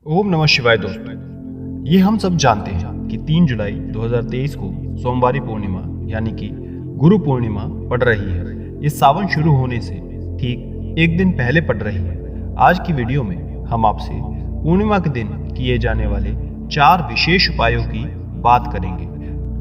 ओम नमः शिवाय दोस्तों। ये हम सब जानते हैं कि 3 जुलाई 2023 को सोमवारी पूर्णिमा यानी कि गुरु पूर्णिमा पड़ रही है। ये सावन शुरू होने से ठीक एक दिन पहले पड़ रही है। आज की वीडियो में हम आपसे पूर्णिमा के दिन किए जाने वाले 4 विशेष उपायों की बात करेंगे,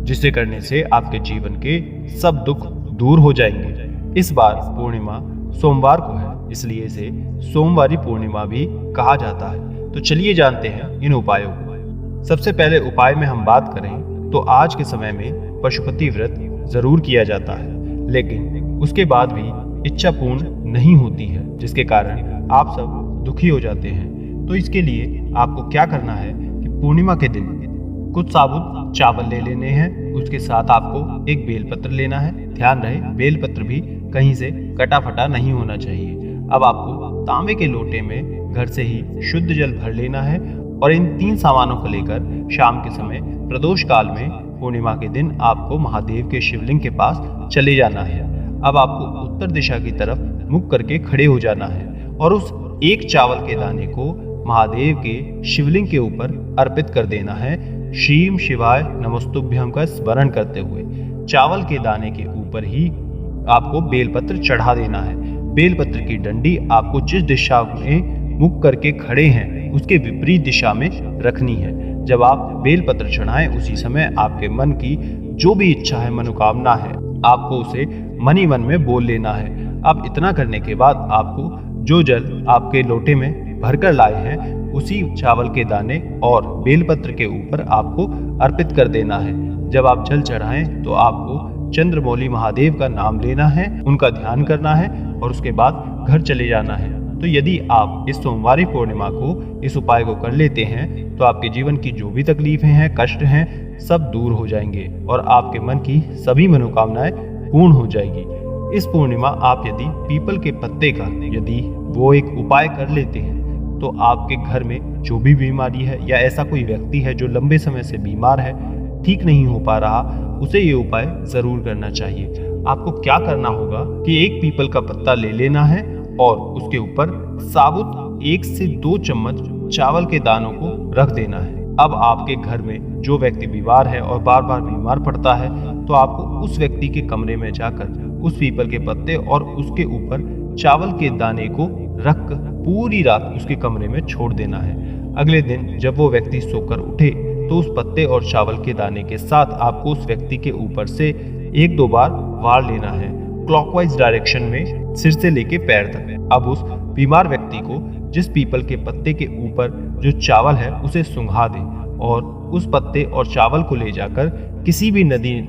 जिसे करने से आपके जीवन के सब दुख दूर हो जाएंगे। इस बार पूर्णिमा सोमवार को है, इसलिए इसे सोमवारी पूर्णिमा भी कहा जाता है। तो चलिए जानते हैं इन उपायों को। सबसे पहले उपाय में हम बात करें तो आज के समय में पशुपति व्रत जरूर किया जाता है, लेकिन उसके बाद भी इच्छा पूर्ण नहीं होती है, जिसके कारण आप सब दुखी हो जाते हैं। तो इसके लिए आपको क्या करना है कि पूर्णिमा के दिन कुछ साबुत चावल ले लेने हैं, उसके साथ आपको एक बेलपत्र लेना है। ध्यान रहे बेलपत्र भी कहीं से कटा फटा नहीं होना चाहिए। अब आपको तांबे के लोटे में घर से ही शुद्ध जल भर लेना है और इन 3 सामानों को लेकर शाम के समय प्रदोष काल में पूर्णिमा के दिन आपको महादेव के शिवलिंग के पास चले जाना है। अब आपको उत्तर दिशा की तरफ मुख करके खड़े हो जाना है और उस एक चावल के दाने को महादेव के शिवलिंग के ऊपर अर्पित कर देना है। श्रीम शिवाय नमस्तुभ्यम का स्मरण करते हुए चावल के दाने के ऊपर ही आपको बेलपत्र चढ़ा देना है। बेलपत्र की डंडी आपको जिस दिशा में मुख करके खड़े हैं उसके विपरीत दिशा में रखनी है। जब आप बेलपत्र चढ़ाएं उसी समय आपके मन की जो भी इच्छा है, मनोकामना है, आपको उसे मन ही मन में बोल लेना है। अब इतना करने के बाद आपको जो जल आपके लोटे में भरकर लाए हैं उसी चावल के दाने और बेलपत्र के ऊपर आपको अर्पित कर देना है। जब आप जल चढ़ाएं तो आपको चंद्रमौली महादेव का नाम लेना है, उनका ध्यान करना है और उसके बाद घर चले जाना है। तो यदि आप इस सोमवारी पूर्णिमा को इस उपाय को कर लेते हैं तो आपके जीवन की जो भी तकलीफें हैं, कष्ट हैं, सब दूर हो जाएंगे और आपके मन की सभी मनोकामनाएं पूर्ण हो जाएगी। इस पूर्णिमा आप यदि पीपल के पत्ते का यदि वो एक उपाय कर लेते हैं तो आपके घर में जो भी बीमारी है या ऐसा कोई व्यक्ति है जो लंबे समय से बीमार है, ठीक नहीं हो पा रहा, उसे ये उपाय जरूर करना चाहिए। आपको क्या करना होगा कि एक पीपल का पत्ता ले लेना है और उसके ऊपर साबुत 1 से 2 चम्मच चावल के दानों को रख देना है। अब आपके घर में जो व्यक्ति बीमार है और बार बार बीमार पड़ता है तो आपको उस व्यक्ति के कमरे में जाकर उस पीपल के पत्ते और उसके ऊपर चावल के दाने को रख पूरी रात उसके कमरे में छोड़ देना है। अगले दिन जब वो व्यक्ति सोकर उठे तो उस पत्ते और चावल के दाने के साथ आपको उस व्यक्ति के ऊपर से 1-2 बार वार लेना है, क्लॉकवाइज डायरेक्शन में, सिर से लेके पैर तक। अब उस बीमार व्यक्ति को जिस पीपल के पत्ते के ऊपर जो चावल है उसे सुंघा दे और उस पत्ते और चावल को ले जाकर किसी भी नदी,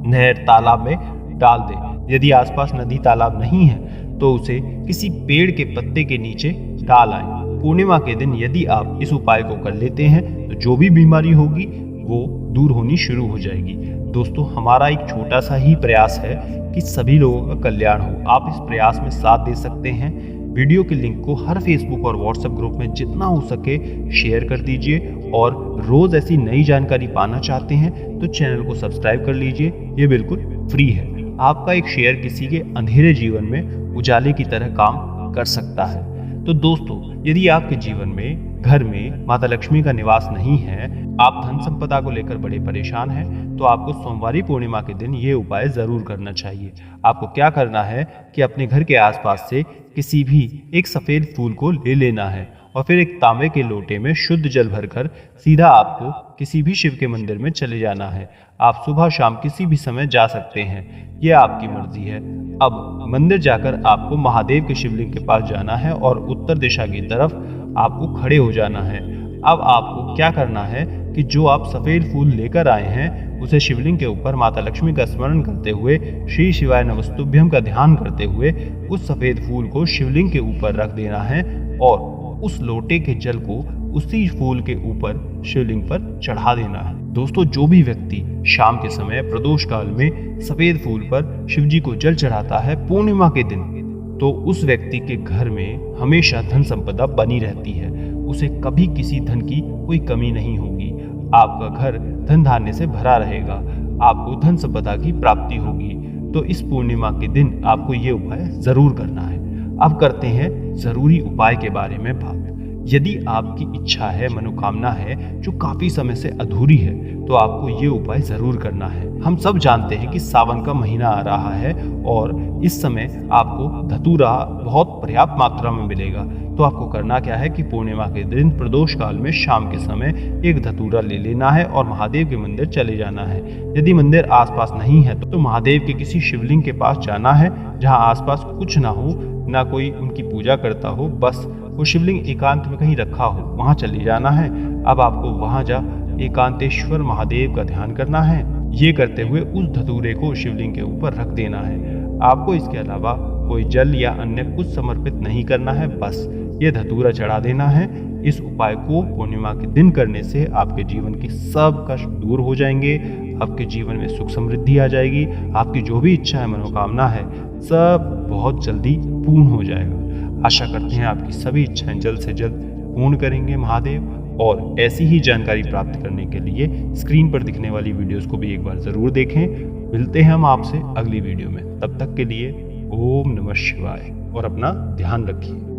नहर, तालाब में डाल दे। यदि आसपास नदी तालाब नहीं है तो उसे किसी पेड़ के पत्ते के नीचे डाल आए। पूर्णिमा के दिन यदि आप इस उपाय को कर लेते हैं तो जो भी बीमारी होगी वो दूर होनी शुरू हो जाएगी। दोस्तों, हमारा एक छोटा सा ही प्रयास है कि सभी लोगों का कल्याण हो। आप इस प्रयास में साथ दे सकते हैं। वीडियो के लिंक को हर फेसबुक और व्हाट्सएप ग्रुप में जितना हो सके शेयर कर दीजिए और रोज ऐसी नई जानकारी पाना चाहते हैं तो चैनल को सब्सक्राइब कर लीजिए। ये बिल्कुल फ्री है। आपका एक शेयर किसी के अंधेरे जीवन में उजाले की तरह काम कर सकता है। तो दोस्तों, यदि आपके जीवन में घर में माता लक्ष्मी का निवास नहीं है, आप धन संपदा को लेकर बड़े परेशान हैं, तो आपको सोमवारी पूर्णिमा के दिन ये उपाय जरूर करना चाहिए। आपको क्या करना है कि अपने घर के आसपास से किसी भी एक सफेद फूल को ले लेना है और फिर एक तांबे के लोटे में शुद्ध जल भरकर सीधा आपको किसी भी शिव के मंदिर में चले जाना है। आप सुबह शाम किसी भी समय जा सकते हैं, यह आपकी मर्जी है। अब मंदिर जाकर आपको महादेव के शिवलिंग के पास जाना है और उत्तर दिशा की तरफ आपको खड़े हो जाना है। अब आपको क्या करना है कि जो आप सफेद फूल लेकर आए हैं उसे शिवलिंग के ऊपर माता लक्ष्मी का स्मरण करते हुए, श्री शिवाय नमस्तुभ्यम का ध्यान करते हुए उस सफेद फूल को शिवलिंग के ऊपर रख देना है और उस लोटे के जल को उसी फूल के ऊपर शिवलिंग पर चढ़ा देना है। दोस्तों, जो भी व्यक्ति शाम के समय प्रदोष काल में सफेद फूल पर शिवजी को जल चढ़ाता है पूर्णिमा के दिन, तो उस व्यक्ति के घर में हमेशा धन संपदा बनी रहती है। उसे कभी किसी धन की कोई कमी नहीं होगी। आपका घर धन धान्य से भरा रहेगा, आपको धन संपदा की प्राप्ति होगी। तो इस पूर्णिमा के दिन आपको ये उपाय जरूर करना है। अब करते हैं जरूरी उपाय के बारे में बात। यदि आपकी इच्छा है, मनोकामना है जो काफी समय से अधूरी है, तो आपको ये उपाय जरूर करना है। हम सब जानते हैं कि सावन का महीना आ रहा है और इस समय आपको धतूरा बहुत पर्याप्त मात्रा में मिलेगा। तो आपको करना क्या है कि पूर्णिमा के दिन प्रदोष काल में शाम के समय एक धतूरा ले लेना है और महादेव के मंदिर चले जाना है। यदि मंदिर आसपास नहीं है तो महादेव के किसी शिवलिंग के पास जाना है जहां आसपास कुछ ना हो, ना कोई उनकी पूजा करता हो, बस वो शिवलिंग एकांत में कहीं रखा हो, वहां चले जाना है। अब आपको वहां जा एकांतेश्वर महादेव का ध्यान करना है। ये करते हुए उस धतूरे को शिवलिंग के ऊपर रख देना है। आपको इसके अलावा कोई जल या अन्य कुछ समर्पित नहीं करना है, बस ये धतूरा चढ़ा देना है। इस उपाय को पूर्णिमा के दिन करने से आपके जीवन के सब कष्ट दूर हो जाएंगे, आपके जीवन में सुख समृद्धि आ जाएगी, आपकी जो भी इच्छा है, मनोकामना है, सब बहुत जल्दी पूर्ण हो जाएगा। आशा करते हैं आपकी सभी इच्छाएं जल्द से जल्द पूर्ण करेंगे महादेव। और ऐसी ही जानकारी प्राप्त करने के लिए स्क्रीन पर दिखने वाली वीडियोस को भी एक बार जरूर देखें। मिलते हैं हम आपसे अगली वीडियो में, तब तक के लिए ओम नमः शिवाय और अपना ध्यान रखिए।